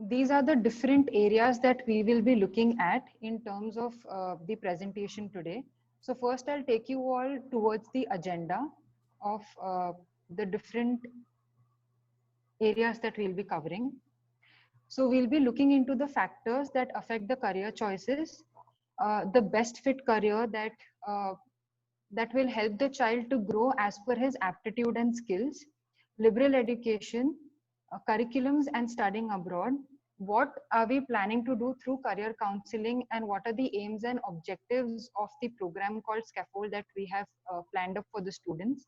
these are the different areas that we will be looking at in terms of the presentation today. So first I'll take you all towards the agenda of the different areas that we'll be covering. So we'll be looking into the factors that affect the career choices, the best fit career that will help the child to grow as per his aptitude and skills, liberal education, curriculums and studying abroad. What are we planning to do through career counseling, and what are the aims and objectives of the program called Scaffold that we have planned up for the students,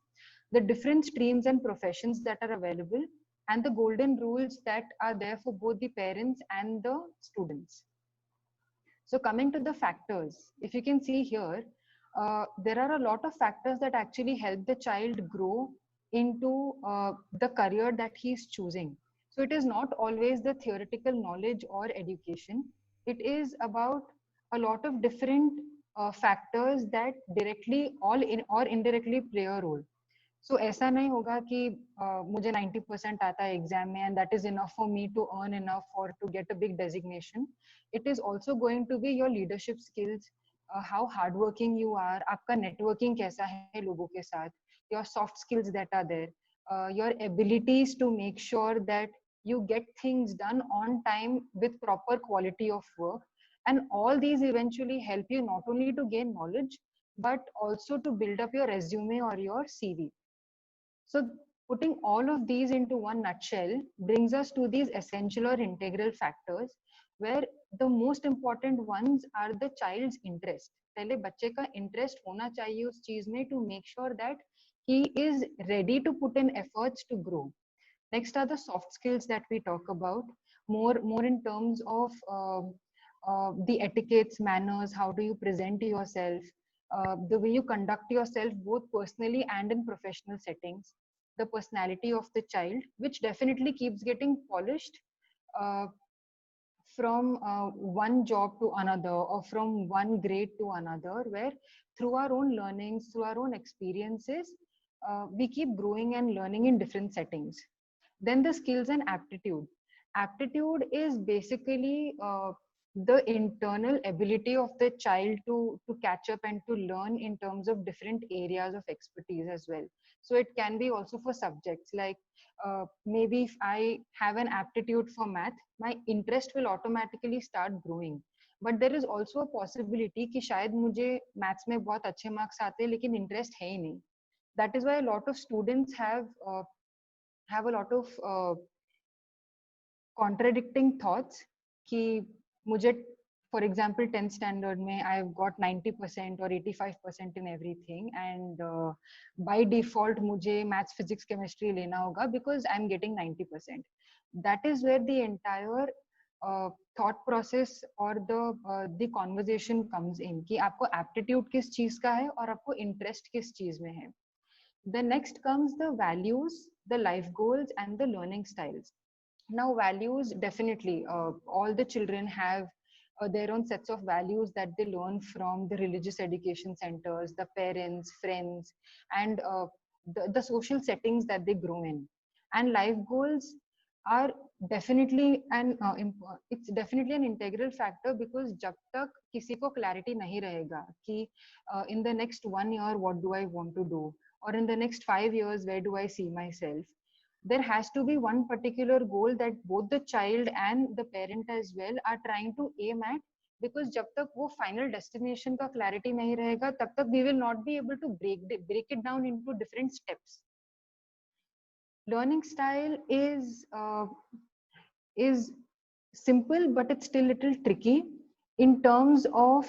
the different streams and professions that are available, and the golden rules that are there for both the parents and the students. So coming to the factors, if you can see here, there are a lot of factors that actually help the child grow into the career that he's choosing. So it is not always the theoretical knowledge or education. It is about a lot of different factors that directly or indirectly play a role. So ऐसा नहीं होगा कि मुझे 90% आता है exam में and that is enough for me to earn enough or to get a big designation. It is also going to be your leadership skills, how hardworking you are, आपका networking कैसा है लोगों के साथ, your soft skills that are there, your abilities to make sure that you get things done on time with proper quality of work. And all these eventually help you not only to gain knowledge, but also to build up your resume or your CV. So putting all of these into one nutshell brings us to these essential or integral factors, where the most important ones are the child's interest. पहले बच्चे का interest होना चाहिए उस चीज में to make sure that he is ready to put in efforts to grow. Next are the soft skills that we talk about, more in terms of the etiquettes, manners, how do you present yourself, the way you conduct yourself both personally and in professional settings, the personality of the child, which definitely keeps getting polished from one job to another or from one grade to another, where through our own learnings, through our own experiences, we keep growing and learning in different settings. Then the skills and aptitude. Aptitude is basically the internal ability of the child to catch up and to learn in terms of different areas of expertise as well. So it can be also for subjects like maybe if I have an aptitude for math, my interest will automatically start growing. But there is also a possibility कि शायद मुझे maths में बहुत अच्छे marks आते हैं लेकिन interest है ही नहीं. That is why a lot of students have a lot of contradicting thoughts कि मुझे for example 10th standard में I've got 90% or 85% in everything, and by default मुझे maths, physics, chemistry लेना होगा because I'm getting 90%. That is where the entire thought process or the conversation comes in कि आपको aptitude किस चीज का है और आपको interest किस चीज में है. The next comes the values, the life goals and the learning styles. Now values, definitely all the children have their own sets of values that they learn from the religious education centers, the parents, friends, and the social settings that they grow in. And life goals are definitely it's definitely an integral factor, because जब तक किसी को clarity नहीं रहेगा कि in the next 1 year what do I want to do, or in the next 5 years where do I see myself, there has to be one particular goal that both the child and the parent as well are trying to aim at, because जब तक वो final destination का clarity नहीं रहेगा तब तक we will not be able to break it down into different steps. Learning style is simple, but it's still a little tricky in terms of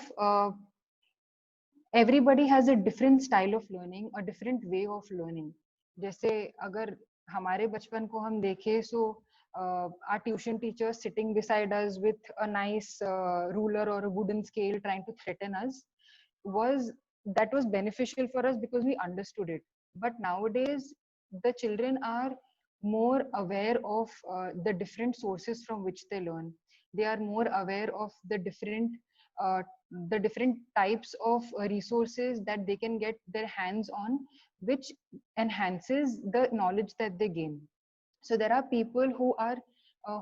everybody has a different style of learning, a different way of learning. जैसे अगर हमारे बचपन को हम देखें, so our tuition teacher sitting beside us with a nice ruler or a wooden scale trying to threaten us was beneficial for us because we understood it. But nowadays the children are more aware of the different sources from which they learn. They are more aware of the different types of resources that they can get their hands on, which enhances the knowledge that they gain. So there are people who are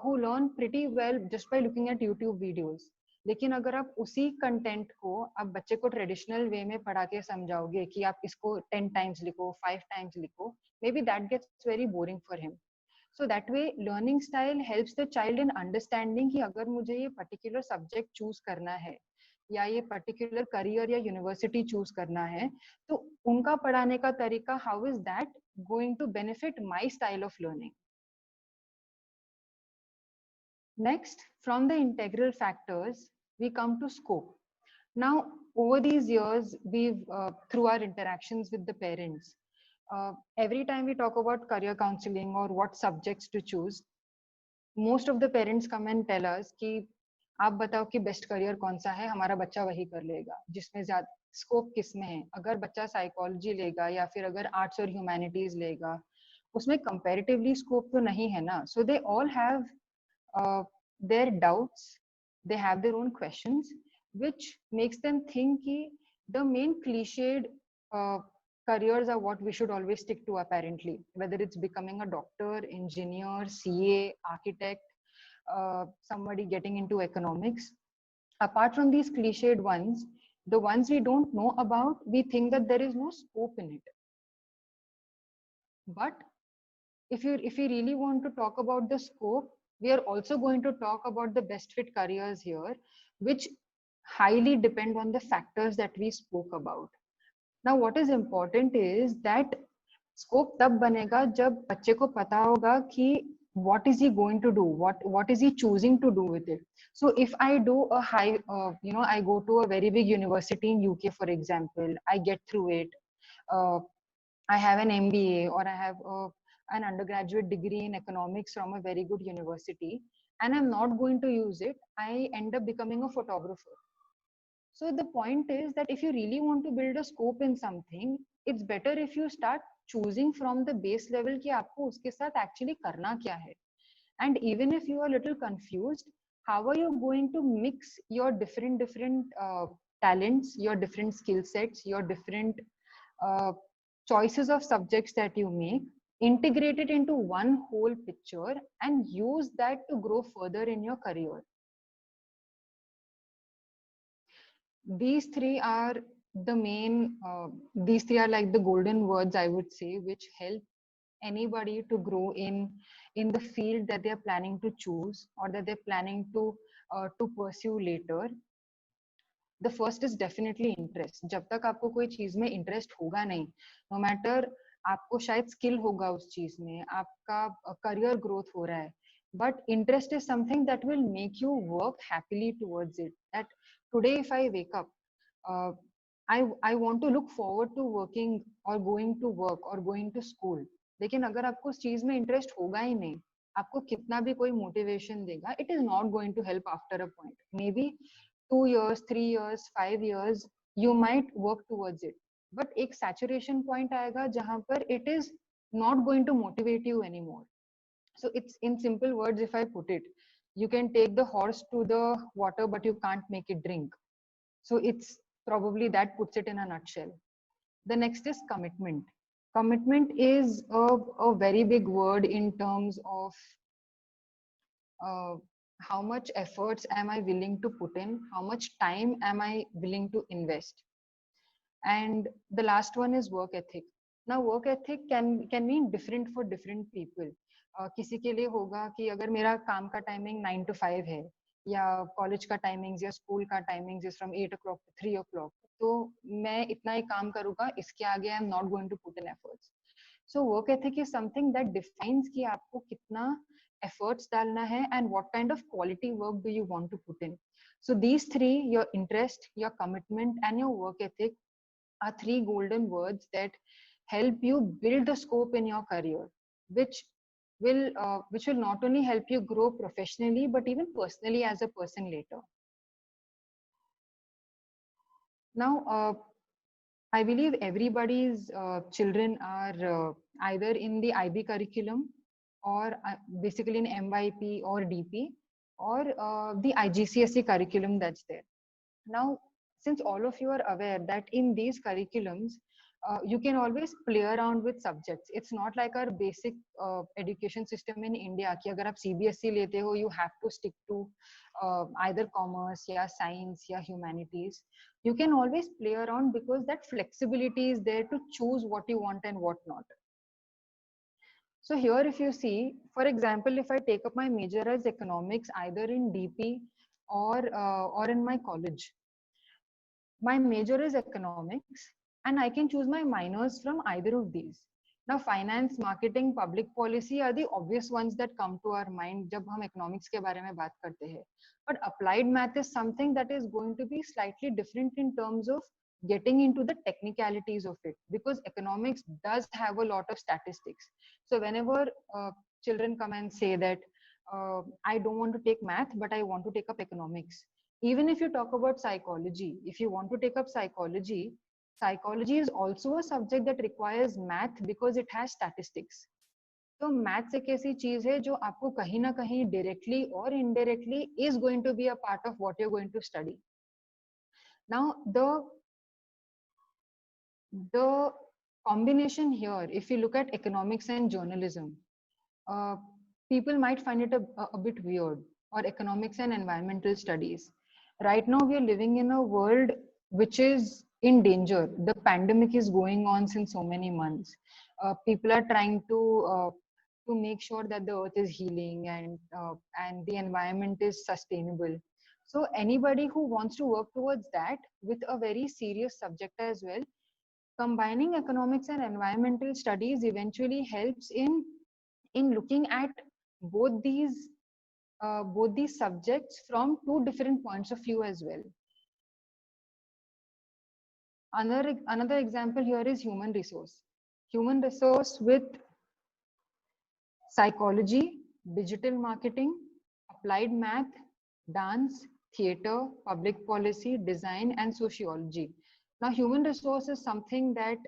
who learn pretty well just by looking at YouTube videos. लेकिन अगर आप उसी content को आप बच्चे को traditional way में पढ़ा के समझाओगे कि आप इसको 10 टाइम्स लिखो, 5 टाइम्स लिखो, maybe that gets very boring for him. So that way learning style helps the child in understanding कि अगर मुझे ये particular subject choose करना है या ये particular career या university choose करना है, तो उनका पढ़ाने का तरीका, how is that going to benefit my style of learning. Next, from the integral factors, we come to scope. Now, over these years, we've, through our interactions with the parents, every time we talk about career counseling or what subjects to choose, most of the parents come and tell us कि आप बताओ कि best career कौन सा है, हमारा बच्चा वही कर लेगा, जिसमें ज्यादा स्कोप किस में है. अगर बच्चा साइकोलॉजी लेगा या फिर अगर आर्ट्स और ह्यूमैनिटीज लेगा, उसमें कंपैरेटिवली स्कोप तो नहीं है ना. So they all have their doubts, they have their own questions, which makes them think कि the main cliched careers are what we should always stick to apparently, whether it's becoming a doctor, engineer, CA, architect, somebody getting into economics. Apart from these cliched ones, the ones we don't know about, we think that there is no scope in it. But if you really want to talk about the scope, we are also going to talk about the best fit careers here, which highly depend on the factors that we spoke about. Now, what is important is that scope tab banega jab bachche ko pata hoga ki what is he going to do, what is he choosing to do with it. So if I do a high, I go to a very big university in UK, for example, I get through it, I have an MBA or I have an undergraduate degree in economics from a very good university, and I'm not going to use it, I end up becoming a photographer. So the point is that if you really want to build a scope in something, it's better if you start choosing from the base level कि आपको उसके साथ actually करना क्या है. And even if you are a little confused, how are you going to mix your different talents, your different skill sets, your different choices of subjects that you make, integrate it into one whole picture and use that to grow further in your career. These three are the main, these three are like the golden words, I would say, which help anybody to grow in the field that they are planning to choose or that they're planning to pursue later. The first is definitely interest. जब तक आपको कोई चीज में interest होगा नहीं, no matter आपको शायद स्किल होगा उस चीज में, आपका करियर ग्रोथ हो रहा है, but interest is something that will make you work happily towards it. That today if I wake up, I want to look forward to working or going to work or going to school. लेकिन अगर आपको उस चीज में interest होगा ही नहीं, आपको कितना भी कोई मोटिवेशन देगा, it is not going to help after a point. Maybe 2 years, 3 years, 5 years, you might work towards it. But एक saturation point आएगा जहां पर it is not going to motivate you anymore. So it's in simple words, if I put it, you can take the horse to the water, but you can't make it drink. So it's probably that puts it in a nutshell. The next is commitment. Commitment is a very big word in terms of how much efforts am I willing to put in, how much time am I willing to invest. And the last one is work ethic. Now work ethic can mean different for different people. किसी के लिए होगा कि अगर मेरा काम का timing 9 to 5 है, या कॉलेज का टाइमिंग्स या स्कूल का timings is from 8 o'clock to 3 o'clock, तो मैं इतना ही काम करूंगा, इसके आगे I am not going to put in efforts. So work ethic is something that defines कि आपको कितना एफर्ट्स डालना है and what kind of quality work do you want to put in. So these three, your interest, your commitment and your work ethic, are three golden words that help you build the scope in your career, which will not only help you grow professionally but even personally as a person later. Now I believe everybody's children are either in the IB curriculum or basically in MYP or DP or the IGCSE curriculum that's there. Now, since all of you are aware that in these curriculums, you can always play around with subjects. It's not like our basic education system in India कि अगर आप CBSE लेते हो you have to stick to either commerce या science या humanities. You can always play around because that flexibility is there to choose what you want and what not. So here if you see, for example, if I take up my major as economics either in DP or in my college, my major is economics and I can choose my minors from either of these. Now finance, marketing, public policy are the obvious ones that come to our mind जब हम economics के बारे में बात करते हैं. But applied math is something that is going to be slightly different in terms of getting into the technicalities of it, because economics does have a lot of statistics. So whenever children come and say that I don't want to take math but I want to take up economics, even if you talk about psychology, if you want to take up psychology, psychology is also a subject that requires math because it has statistics. तो maths एक ऐसी चीज है जो आपको कहीं ना कहीं डायरेक्टली और indirectly is going to be a part of what you're going to study. Now the combination here, if you look at economics and journalism, people might find it a bit weird, or economics and environmental studies. Right now we are living in a world which is in danger. The pandemic is going on since so many months. People are trying to make sure that the earth is healing and the environment is sustainable. So anybody who wants to work towards that with a very serious subject as well, combining economics and environmental studies eventually helps in looking at both these subjects from two different points of view as well. Another example here is human resource. Human resource with psychology, digital marketing, applied math, dance, theater, public policy, design, and sociology. Now, human resource is something that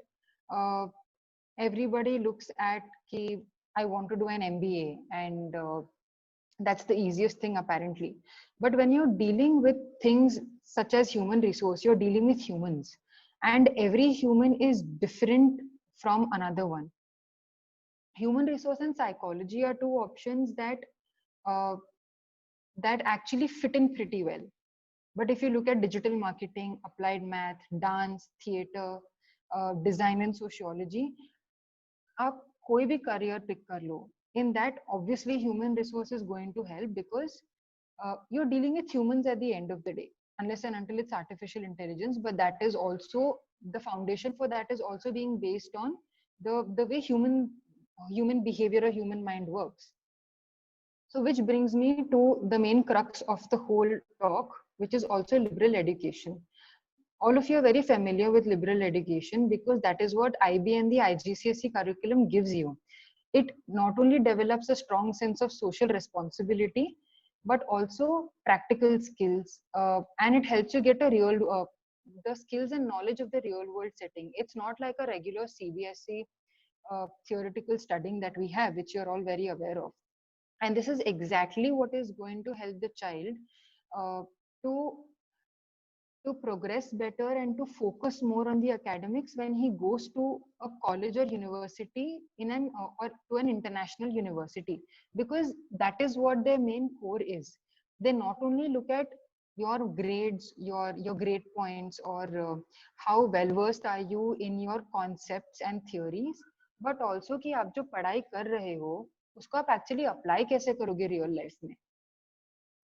everybody looks at ki I want to do an MBA, and that's the easiest thing apparently. But when you're dealing with things such as human resource, you're dealing with humans, and every human is different from another one. Human resource and psychology are two options uh, that actually fit in pretty well. But if you look at digital marketing, applied math, dance, theater, design and sociology, आप कोई भी career pick कर लो, in that obviously human resource is going to help because you're dealing with humans at the end of the day, unless and until it's artificial intelligence. But that is also, the foundation for that is also being based on the way human behavior or human mind works. So which brings me to the main crux of the whole talk, which is also liberal education. All of you are very familiar with liberal education because that is what IB and the IGCSE curriculum gives you. It not only develops a strong sense of social responsibility, but also practical skills, and it helps you get a real the skills and knowledge of the real world setting. It's not like a regular CBSE theoretical studying that we have, which you're all very aware of. And this is exactly what is going to help the child uh, to progress better and to focus more on the academics when he goes to a college or university in an or to an international university, because that is what their main core is. They not only look at your grades, your grade points, or how well versed are you in your concepts and theories, but also कि आप जो पढ़ाई कर रहे हो उसको आप actually apply कैसे करोगे real life में.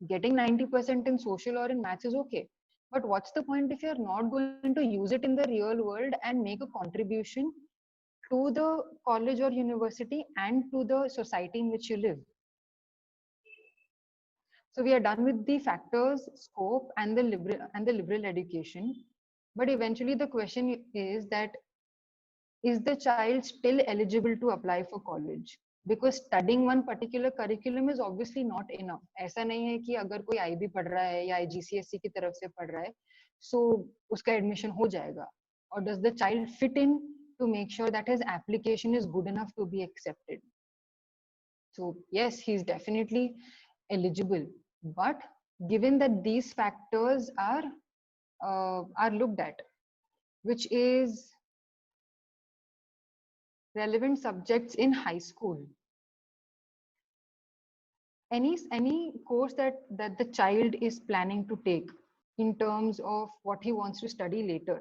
Getting 90% in social or in maths is okay, but what's the point if you're not going to use it in the real world and make a contribution to the college or university and to the society in which you live? So we are done with the factors, scope, and the liberal education. But eventually the question is that, is the child still eligible to apply for college? Because studying one particular curriculum is obviously not enough. ऐसा नहीं है कि अगर कोई IB पढ़ रहा है या IGCSE की तरफ से पढ़ रहा है, so उसका admission हो जाएगा. Or does the child fit in to make sure that his application is good enough to be accepted? So yes, he's definitely eligible, but given that these factors are looked at, which is relevant subjects in high school. Any course that the child is planning to take in terms of what he wants to study later,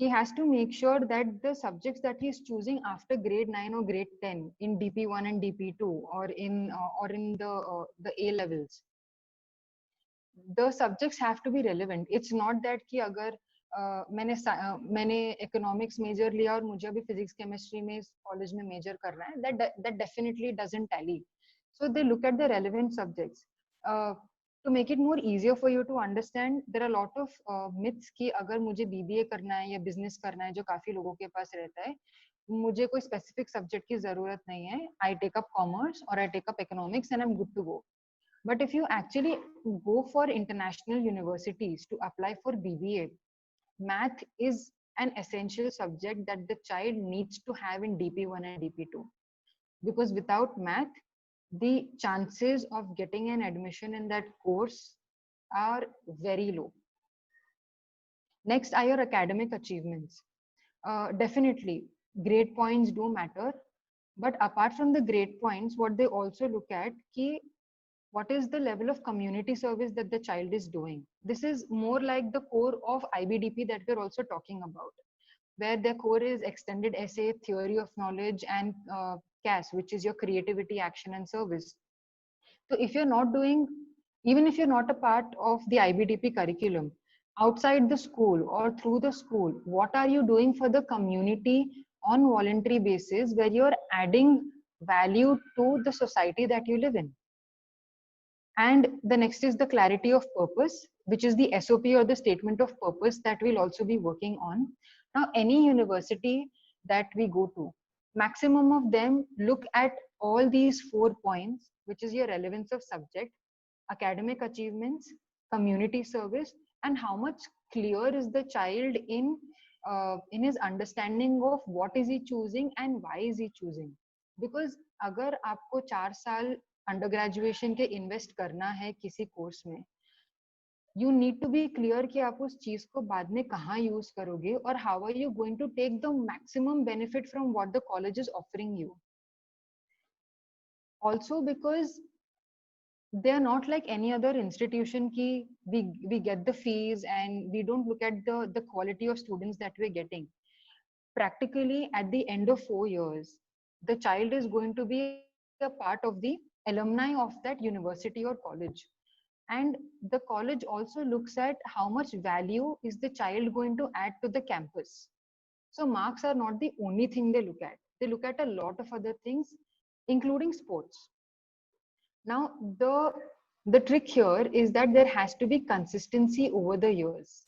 he has to make sure that the subjects that he is choosing after grade 9 or grade 10 in DP1 and DP2 or in the A levels, the subjects have to be relevant. It's not that कि अगर मैंने economics major लिया और मुझे अभी physics chemistry में college में major करना है, that definitely doesn't tally. So they look at the relevant subjects. To make it more easier for you to understand, there are a lot of myths कि अगर मुझे BBA करना है या business करना है, जो काफी लोगों के पास रहता है, मुझे कोई specific subject की जरूरत नहीं है. I take up commerce or I take up economics and I'm good to go. But if you actually go for international universities to apply for BBA, math is an essential subject that the child needs to have in DP1 and DP2. Because without math, the chances of getting an admission in that course are very low. Next are your academic achievements. Definitely, grade points do matter. But apart from the grade points, what they also look at ki what is the level of community service that the child is doing. This is more like the core of IBDP that we're also talking about, where the core is extended essay, theory of knowledge, and CAS, which is your creativity, action, and service. So if you're not doing, even if you're not a part of the IBDP curriculum, outside the school or through the school, what are you doing for the community on voluntary basis where you're adding value to the society that you live in? And the next is the clarity of purpose, which is the SOP or the statement of purpose that we'll also be working on. Now, any university that we go to, maximum of them look at all these 4 points, which is your relevance of subject, academic achievements, community service, and how much clear is the child in his understanding of what is he choosing and why is he choosing. Because अगर आपको 4 साल under graduation के invest करना है किसी course में, you need to be clear कि आप उस चीज को बाद में कहाँ यूज करोगे और how are you going to take the maximum benefit from what the college is offering you. Also because they are not like any other institution ki we get the fees and we don't look at the quality of students that we're getting. Practically at the end of 4 years, the child is going to be a part of the alumni of that university or college. And the college also looks at how much value is the child going to add to the campus. So marks are not the only thing they look at. They look at a lot of other things, including sports. Now, the trick here is that there has to be consistency over the years.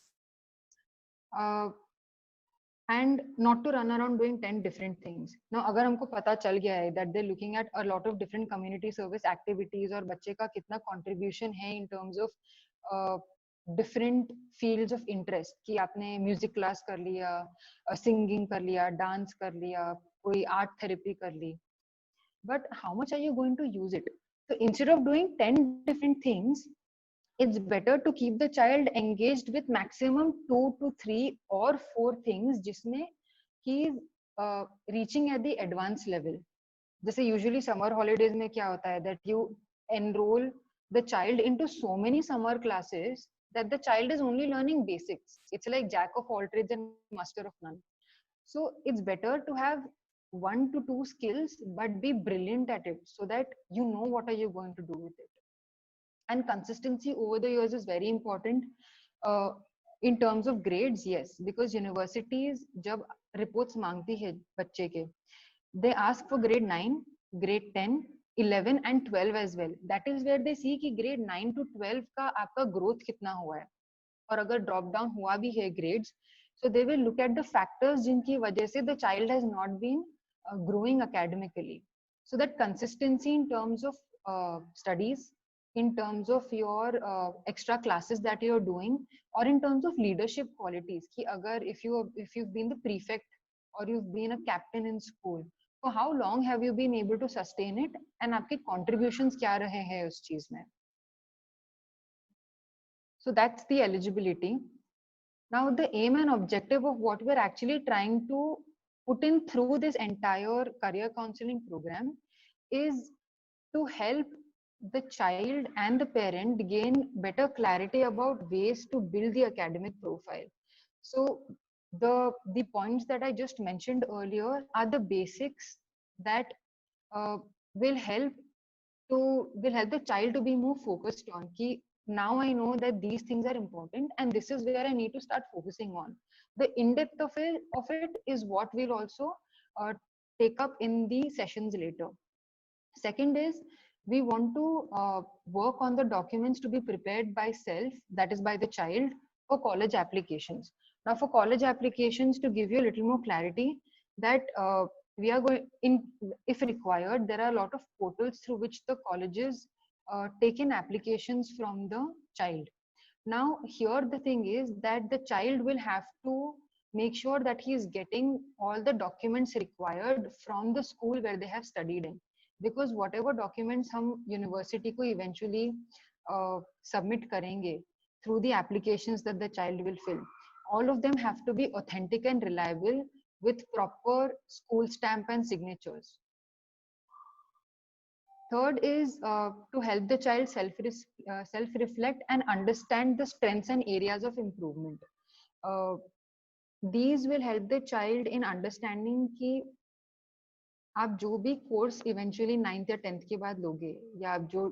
And not to run around doing 10 different things. Now, अगर हमको पता चल गया है that they're looking at a lot of different community service activities और बच्चे का कितना contribution है in terms of different fields of interest, कि आपने music class कर लिया, singing कर लिया, dance कर लिया, कोई art therapy कर ली, but how much are you going to use it? So instead of doing 10 different things, it's better to keep the child engaged with maximum 2 to 3 or 4 things जिसमें he is reaching at the advanced level. जैसे usually summer holidays में क्या होता है that you enroll the child into so many summer classes that the child is only learning basics. It's like jack of all trades and master of none. So it's better to have 1 to 2 skills but be brilliant at it so that you know what are you going to do with it. And consistency over the years is very important. In terms of grades, yes, because universities जब reports मांगती है बच्चे के, they ask for grade 9, grade 10, 11 and 12 as well. That is where they see कि grade 9 to 12 का आपका growth कितना हुआ है, और अगर drop down हुआ भी है grades, so they will look at the factors जिनकी वजह से the child has not been growing academically. So that consistency in terms of studies, in terms of your extra classes that you're doing, or in terms of leadership qualities, कि अगर if you've been the prefect or you've been a captain in school, for how long have you been able to sustain it, and आपके contributions क्या रहे हैं उस चीज में. So that's the eligibility. Now the aim and objective of what we're actually trying to put in through this entire career counseling program is to help the child and the parent gain better clarity about ways to build the academic profile. So the points that I just mentioned earlier are the basics that uh, will help will help the child to be more focused on ki now I know that these things are important and this is where I need to start focusing on. The in-depth of it is what we'll also uh, take up in the sessions later. Second is we want to work on the documents to be prepared by self, that is by the child, for college applications. Now for college applications, to give you a little more clarity, that we are going in, if required, there are a lot of portals through which the colleges take in applications from the child. Now here the thing is that the child will have to make sure that he is getting all the documents required from the school where they have studied in, because whatever documents हम university को eventually submit करेंगे through the applications that the child will fill, all of them have to be authentic and reliable with proper school stamp and signatures. Third is to help the child self reflect and understand the strengths and areas of improvement. Uh, these will help the child in understanding कि आप जो भी course eventually 9th या 10th के बाद लोगे, या आप जो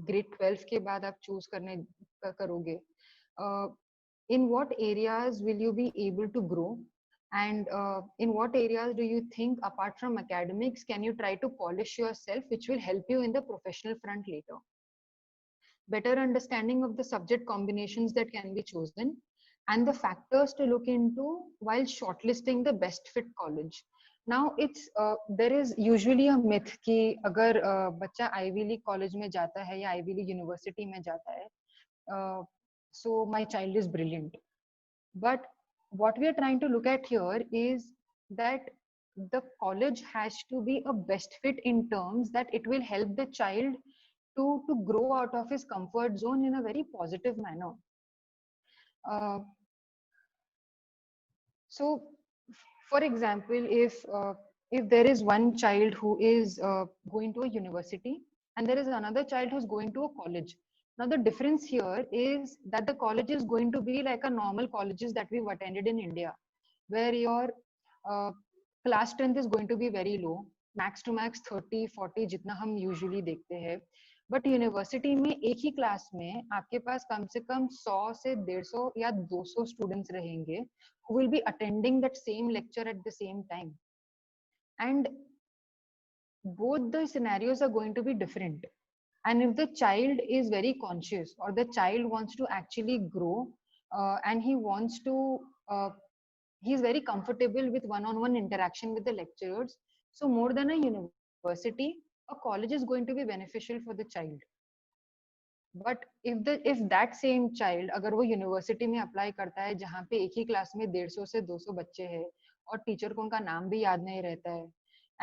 ग्रेड 12 के बाद आप चूज करने करोगे, in what areas will you be able to grow, and in what areas do you think apart from academics can you try to polish yourself, which will help you in the professional front later. Better understanding of the subject combinations that can be chosen and the factors to look into while shortlisting the best fit college. Now it's there is usually a myth कि अगर बच्चा Ivy League college में जाता है या Ivy League university में जाता है, so my child is brilliant. But what we are trying to look at here is that the college has to be a best fit in terms that it will help the child to grow out of his comfort zone in a very positive manner. Uh, so, for example, if there is one child who is going to a university and there is another child who's going to a college. Now, the difference here is that the college is going to be like a normal colleges that we've attended in India, where your uh, class strength is going to be very low, max to max 30-40 जितना हम usually देखते हैं. But university में एक ही class में आपके पास कम से कम 100 से 150 या 200 स्टूडेंट्स रहेंगे who will be attending that same lecture at the same time, and both the scenarios are going to be different. And if the child is very conscious or the child wants to actually grow and he wants to he is very comfortable with one-on-one interaction with the lecturers, so more than a university, a college is going to be beneficial for the child. But if that same child अगर वो university में apply करता है जहाँ पे एक ही class में 150 से 200 बच्चे हैं और टीचर को उनका नाम भी याद नहीं रहता है,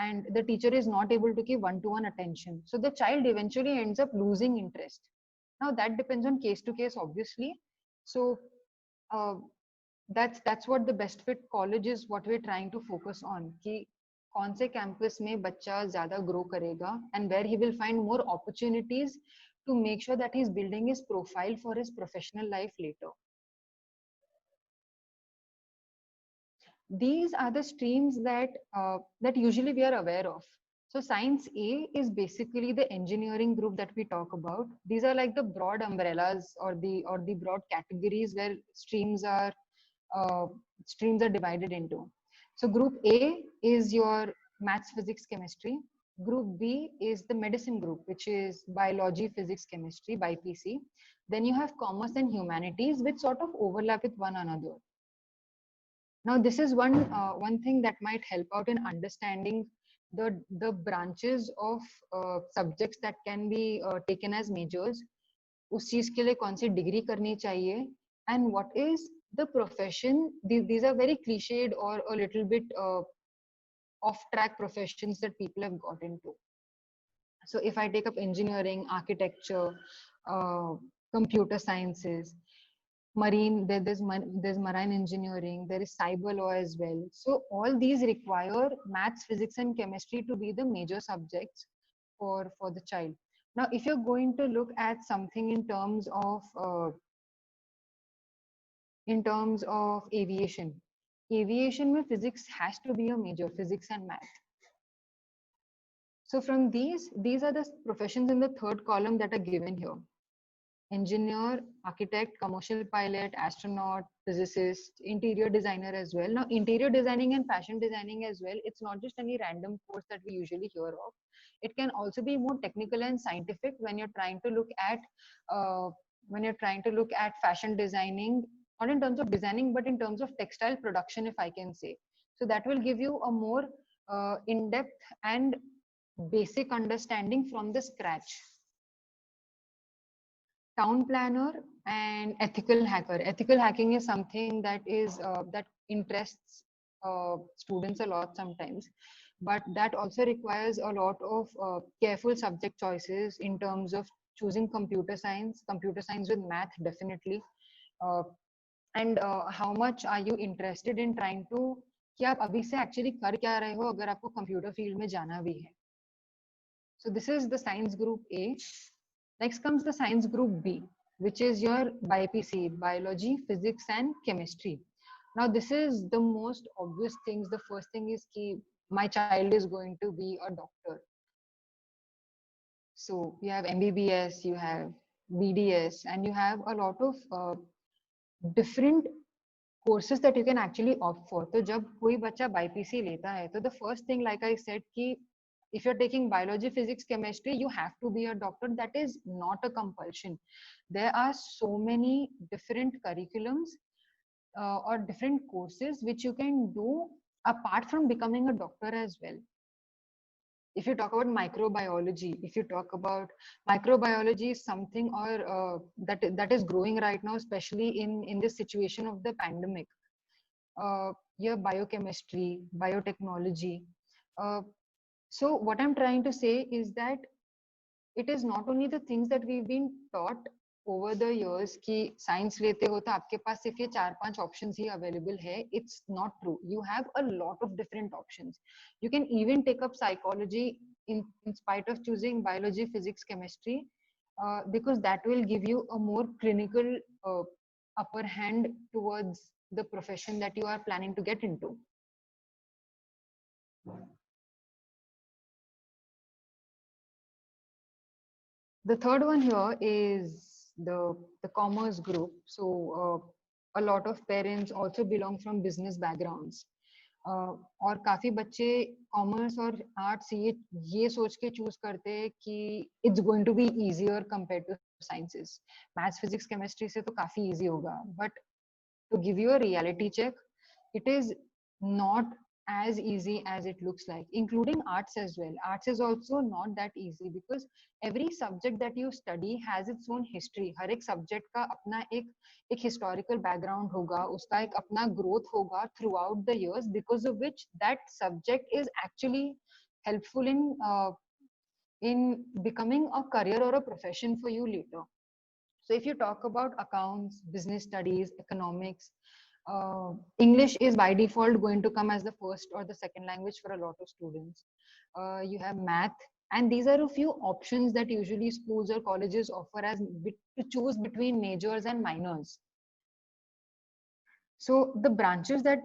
and the teacher is not able to give one-to-one attention, so the child eventually ends up losing interest. Now that depends on case to case obviously. So uh, that's what the best fit college is, what we're trying to focus on कि कौन से campus में बच्चा ज्यादा grow करेगा and where he will find more opportunities to make sure that he's building his profile for his professional life later. These are the streams that usually we are aware of. So science A is basically the engineering group that we talk about. These are like the broad umbrellas or the broad categories where streams are divided into. So group A is your maths, physics, chemistry. Group B is the medicine group, which is biology, physics, chemistry, BPC. Then you have commerce and humanities, which sort of overlap with one another. Now, this is one thing that might help out in understanding the branches of subjects that can be taken as majors. उस चीज के लिए कौन सी degree करनी चाहिए, and what is the profession. These are very cliched or a little bit off track professions that people have got into. So if I take up engineering, architecture, computer sciences, there's marine engineering, there is cyber law as well. So all these require maths, physics, and chemistry to be the major subjects for the child. Now, if you're going to look at something in terms of aviation, में physics has to be a major, physics and math. So from these are the professions in the third column that are given here: engineer, architect, commercial pilot, astronaut, physicist, interior designer as well. Now, interior designing and fashion designing as well, it's not just any random course that we usually hear of. It can also be more technical and scientific when you're trying to look at fashion designing, not in terms of designing, but in terms of textile production, if I can say. So that will give you a more in-depth and basic understanding from the scratch. Town planner and ethical hacker. Ethical hacking is something that interests students a lot sometimes, but that also requires a lot of careful subject choices in terms of choosing computer science with math, definitely, and how much are you interested in trying to, कि आप अभी से actually कर क्या रहे हो अगर आपको computer field में जाना भी है. So this is the science group A. Next comes the science group B, which is your BIPC, biology, physics, and chemistry. Now, this is the most obvious things. The first thing is that my child is going to be a doctor. So you have MBBS, you have BDS, and you have a lot of different courses that you can actually opt for. So जब कोई बच्चा BIPC लेता है, तो the first thing, like I said, कि if you're taking biology, physics, chemistry, you have to be a doctor. That is not a compulsion. There are so many different curriculums or different courses which you can do apart from becoming a doctor as well. If you talk about microbiology, is something or that is growing right now, especially in this situation of the pandemic. Your biochemistry, biotechnology. So what I'm trying to say is that it is not only the things that we've been taught over the years कि science लेते हो तो आपके पास सिर्फ ये 4-5 options ही available है. It's not true. You have a lot of different options. You can even take up psychology in spite of choosing biology, physics, chemistry, because that will give you a more clinical upper hand towards the profession that you are planning to get into. The third one here is the commerce group. So a lot of parents also belong from business backgrounds. और काफी बच्चे commerce और arts ये सोच के choose करते हैं कि it's going to be easier compare to sciences. Maths, physics, chemistry से तो काफी इजी होगा, but to give you a reality check, it is not as easy as it looks like, including arts as well. Arts is also not that easy because every subject that you study has its own history. हर एक subject का अपना एक historical background होगा, उसका एक अपना growth होगा throughout the years, because of which that subject is actually helpful in becoming a career or a profession for you later. So if you talk about accounts, business studies, economics, English is by default going to come as the first or the second language for a lot of students. You have math, and these are a few options that usually schools or colleges offer as to choose between majors and minors. So the branches that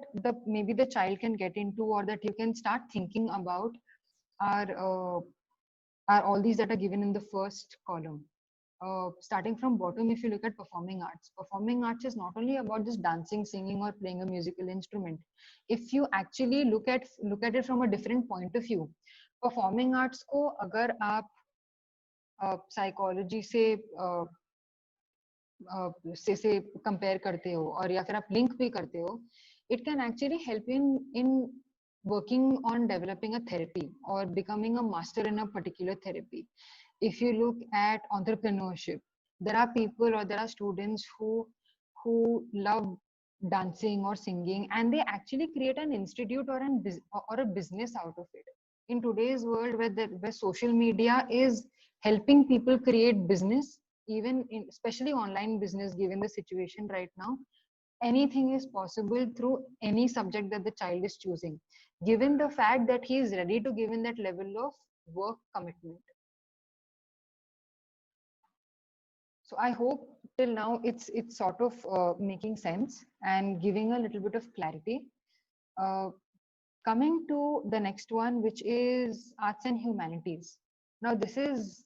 maybe the child can get into or that you can start thinking about are all these that are given in the first column. Starting from bottom, if you look at performing arts is not only about just dancing, singing, or playing a musical instrument. If you actually look at it from a different point of view, performing arts को अगर आप psychology से compare करते हो और या फिर आप link भी करते हो, it can actually help in working on developing a therapy or becoming a master in a particular therapy. If you look at entrepreneurship, there are people or there are students who love dancing or singing, and they actually create an institute or a business out of it. In today's world where social media is helping people create business, even in especially online business, given the situation right now, anything is possible through any subject that the child is choosing, given the fact that he is ready to give in that level of work commitment. So I hope till now it's sort of making sense and giving a little bit of clarity. Uh, Coming to the next one, which is arts and humanities. Now this is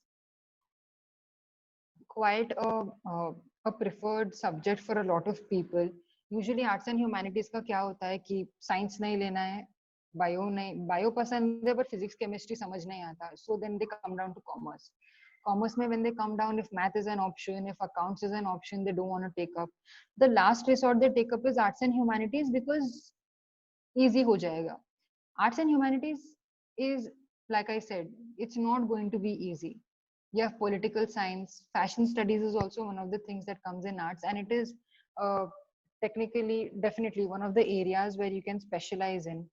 quite a preferred subject for a lot of people. Usually arts and humanities का क्या होता है कि science नहीं लेना है, bio पसंद है but physics chemistry समझ नहीं आता, so then they come down to commerce. Commerce में when they come down, if math is an option, if accounts is an option, they don't want to take up. The last resort they take up is arts and humanities because easy हो जाएगा. Arts and humanities is, like I said, it's not going to be easy. You have political science, fashion studies is also one of the things that comes in arts, and it is uh, technically definitely one of the areas where you can specialize in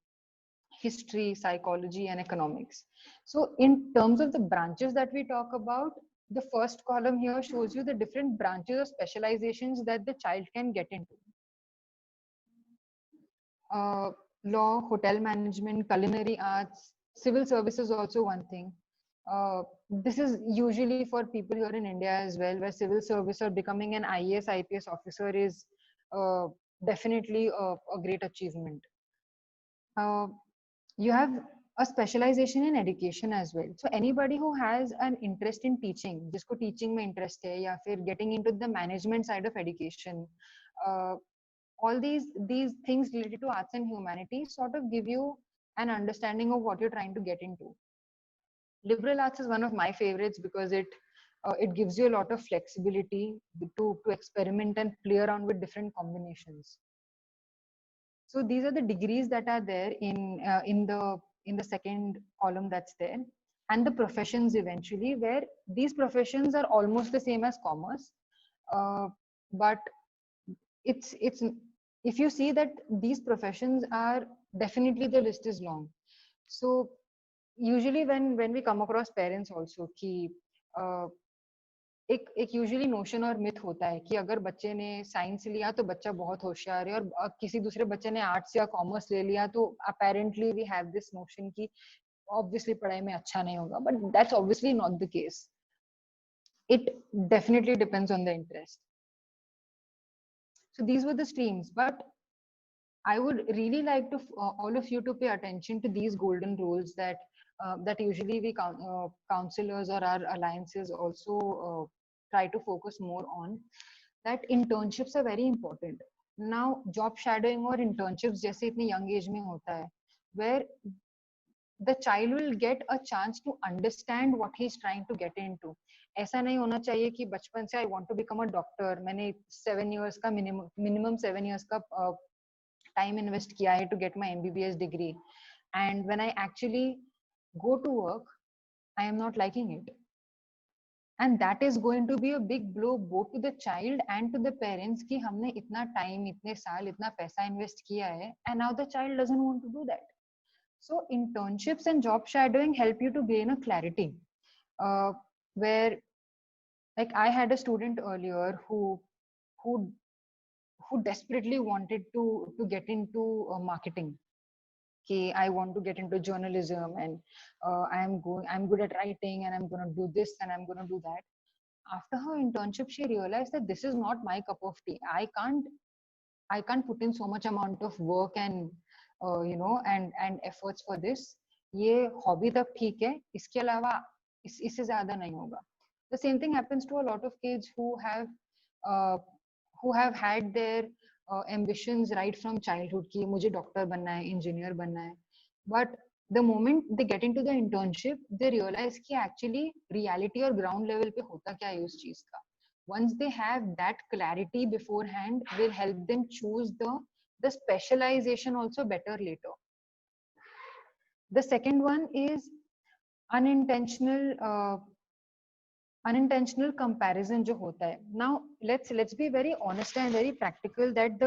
history, psychology, and economics. So in terms of the branches that we talk about, the first column here shows you the different branches or specializations that the child can get into. uh, Law, hotel management, culinary arts, civil services also one thing. This is usually for people here in India as well, where civil service or becoming an IAS, IPS officer is uh, definitely a great achievement. Uh, you have a specialization in education as well. So anybody who has an interest in teaching, जिसको teaching में interest है, या फिर getting into the management side of education, uh, all these things related to arts and humanities sort of give you an understanding of what you're trying to get into. Liberal arts is one of my favorites because it gives you a lot of flexibility to experiment and play around with different combinations. So these are the degrees that are there in the second column that's there, and the professions eventually, where these professions are almost the same as commerce, but it's if you see that these professions are definitely, the list is long. So usually when we come across parents also कि एक usually notion और myth होता है कि अगर बच्चे ने science लिया तो बच्चा बहुत होशियार है, और किसी दूसरे बच्चे ने आर्ट्स या कॉमर्स ले लिया तो apparently we have this notion कि ऑब्वियसली पढ़ाई में अच्छा नहीं होगा, but that's obviously not the case. It definitely depends on the interest. So these were the streams, but I would really like to all of you to pay attention to these golden rules that usually we counselors or our alliances also try to focus more on. That internships are very important. Now, job shadowing or internships जैसे इतनी young age में होता है, where the child will get a chance to understand what he is trying to get into. ऐसा नहीं होना चाहिए कि बचपन से I want to become a doctor, मैंने 7 years का minimum 7 years का time invest किया है to get my MBBS degree, and when I actually go to work, I am not liking it, and that is going to be a big blow both to the child and to the parents कि हमने इतना time, इतने साल, इतना पैसा invest किया है, and now the child doesn't want to do that. So internships and job shadowing help you to gain a clarity, where like I had a student earlier who desperately wanted to get into marketing. Okay, I want to get into journalism, and I'm good at writing, and I'm going to do this and I'm going to do that. After her internship, she realized that this is not my cup of tea. I can't put in so much amount of work and and efforts for this. ये hobby तक ठीक है, इसके अलावा इससे ज़्यादा नहीं होगा. The same thing happens to a lot of kids uh, who have had their ambitions right from childhood कि मुझे doctor बनना है, engineer बनना है. But the moment they get into the internship, they realize कि actually reality और ground level पे होता क्या है उस चीज़ का. Once they have that clarity beforehand, will help them choose the specialization also better later. The second one is unintentional unintentional comparison जो होता है. Now let's be very honest and very practical that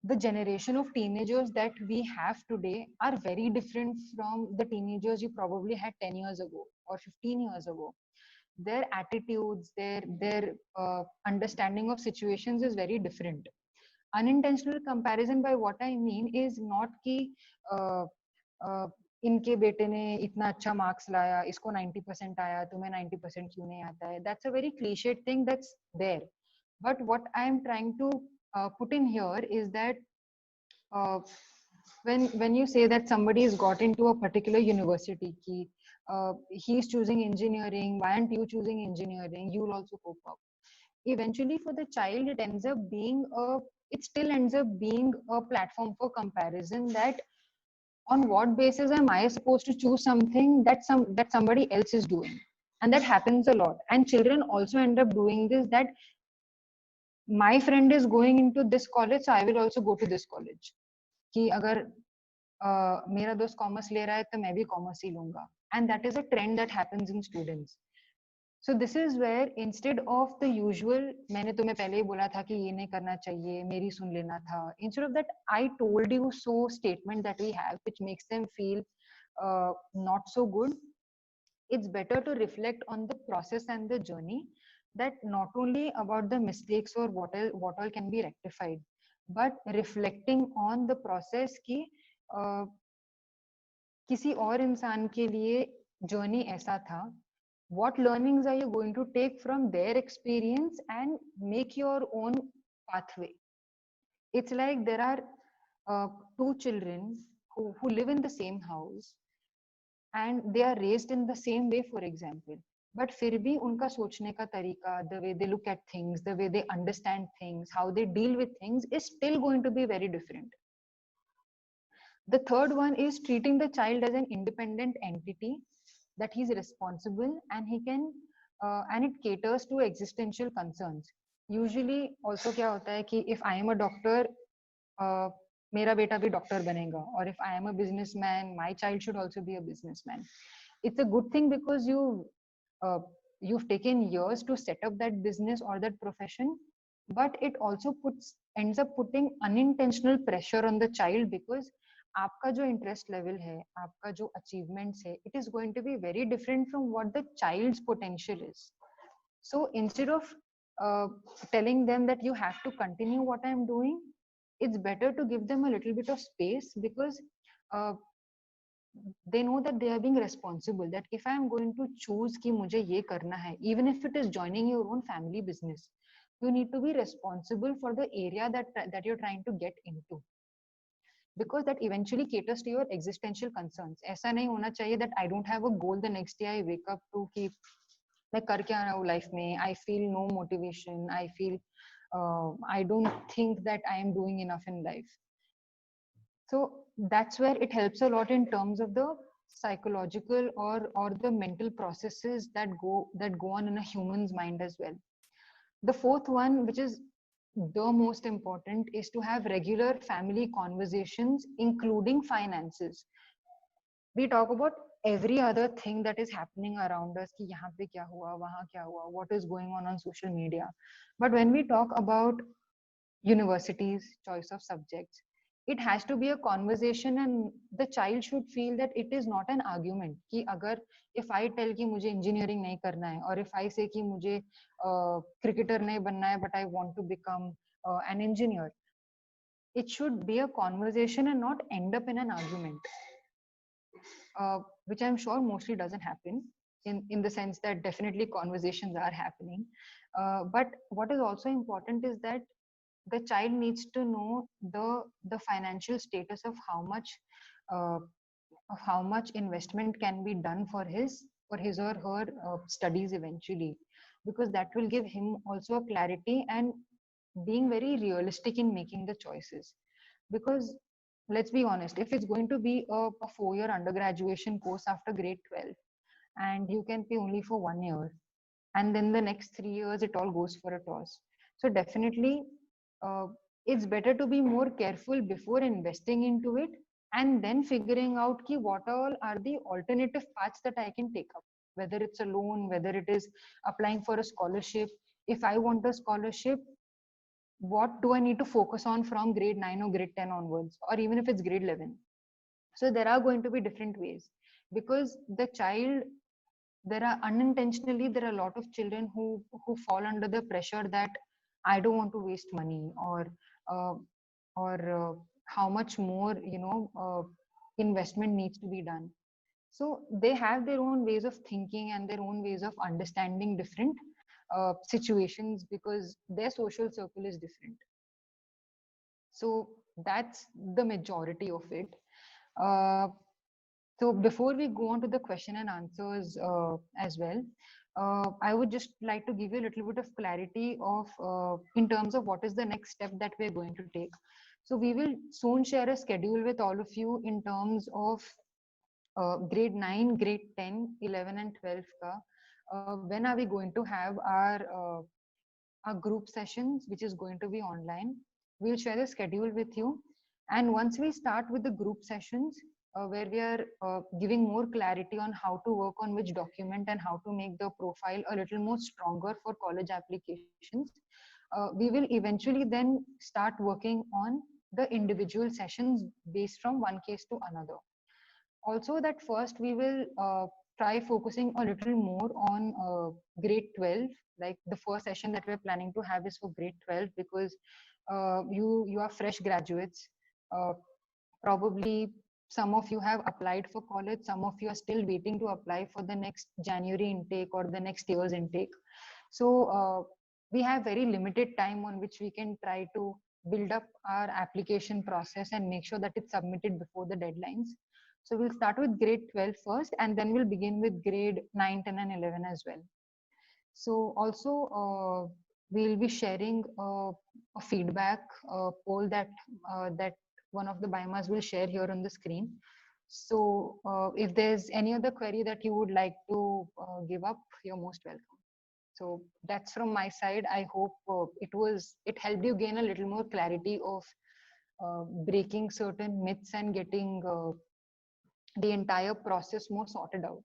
the generation of teenagers that we have today are very different from the teenagers you probably had 10 years ago or 15 years ago. their attitudes, their understanding of situations is very different. Unintentional comparison, by what I mean, is not कि uh, uh, इनके बेटे ने इतना अच्छा marks लाया, इसको 90% आया, तुम्हें 90% क्यों नहीं आता है. That's a very cliched thing that's there. But what I am trying to put in here is that uh, when you say that somebody has got into a particular university, he's choosing engineering, why aren't you choosing engineering, you'll also cope up. Eventually for the child it still ends up being a platform for comparison, that on what basis am I supposed to choose something that somebody else is doing. And that happens a lot, and children also end up doing this, that my friend is going into this college, so I will also go to this college. कि अगर मेरा दोस्त commerce ले रहा है तो मैं भी कॉमर्स ही लूंगा. And that is a trend that happens in students. So this is where instead of the usual, मैंने तुम्हें पहले ही बोला था कि ये नहीं करना चाहिए, मेरी सुन लेना था, instead of that I told you so statement that we have, which makes them feel not so good, it's better to reflect on the process and the journey, that not only about the mistakes or what all can be rectified, but reflecting on the process कि किसी और इंसान के लिए journey ऐसा था, what learnings are you going to take from their experience and make your own pathway. It's like there are two children who live in the same house and they are raised in the same way, for example, but फिर भी उनका सोचने का तरीका, the way they look at things, the way they understand things, how they deal with things is still going to be very different. The third one is treating the child as an independent entity, that he's responsible and he can and it caters to existential concerns. Usually also क्या होता है कि if I am a doctor, मेरा बेटा भी doctor बनेगा, और if I am a businessman, my child should also be a businessman. It's a good thing because you've taken years to set up that business or that profession, but it also ends up putting unintentional pressure on the child, because आपका जो interest level है, आपका जो achievements है, it is going to be very different from what the child's potential is. So instead of telling them that you have to continue what I'm doing, it's better to give them a little bit of space, because uh, they know that they are being responsible, that if I am going to choose कि मुझे ये करना है, even if it is joining your own family business, you need to be responsible for the area that you're trying to get into, because that eventually caters to your existential concerns. ऐसा नहीं होना चाहिए that I don't have a goal, the next day I wake up to कि मैं कर क्या रहा हूँ लाइफ में, I feel no motivation, I feel I don't think that I am doing enough in life. So that's where it helps a lot in terms of the psychological or the mental processes that go on in a human's mind as well. The fourth one, which is the most important, is to have regular family conversations, including finances. We talk about every other thing that is happening around us, कि यहाँ पे क्या हुआ, वहाँ क्या हुआ, what is going on social media. But when we talk about universities, choice of subjects, it has to be a conversation, and the child should feel that it is not an argument. कि अगर if I tell कि मुझे engineering नहीं करना है, और if I say कि मुझे cricketer नहीं बनना है but I want to become an engineer, it should be a conversation and not end up in an argument, which I'm sure mostly doesn't happen, in the sense that definitely conversations are happening. But what is also important is that the child needs to know the financial status of how much investment can be done for his or her studies eventually, because that will give him also a clarity and being very realistic in making the choices. Because let's be honest, if it's going to be a 4-year undergraduation course after grade 12, and you can pay only for 1 year, and then the next 3 years it all goes for a toss, so definitely it's better to be more careful before investing into it, and then figuring out ki what all are the alternative paths that I can take up, whether it's a loan, whether it is applying for a scholarship. If I want a scholarship, what do I need to focus on from grade 9 or grade 10 onwards, or even if it's grade 11? So there are going to be different ways, because the child there are unintentionally, there are a lot of children who fall under the pressure that I don't want to waste money, uh, or how much more, investment needs to be done. So they have their own ways of thinking and their own ways of understanding different situations, because their social circle is different. So that's the majority of it. Uh, so before we go on to the question and answers as well, I would just like to give you a little bit of clarity of in terms of what is the next step that we're going to take. So we will soon share a schedule with all of you in terms of grade 9, grade 10, 11 and 12 ka. When are we going to have our group sessions, which is going to be online? We'll share the schedule with you. And once we start with the group sessions, where we are giving more clarity on how to work on which document and how to make the profile a little more stronger for college applications, we will eventually then start working on the individual sessions based from one case to another. Also, that first we will try focusing a little more on grade 12. Like the first session that we're planning to have is for grade 12, because you are fresh graduates. uh, Probably some of you have applied for college, some of you are still waiting to apply for the next January intake or the next year's intake. So we have very limited time on which we can try to build up our application process and make sure that it's submitted before the deadlines. So we'll start with grade 12 first, and then we'll begin with grade 9, 10 and 11 as well. So also we'll be sharing a feedback poll that one of the biomas will share here on the screen. So if there's any other query that you would like to give up, you're most welcome. So that's from my side. I hope it helped you gain a little more clarity of breaking certain myths and getting the entire process more sorted out.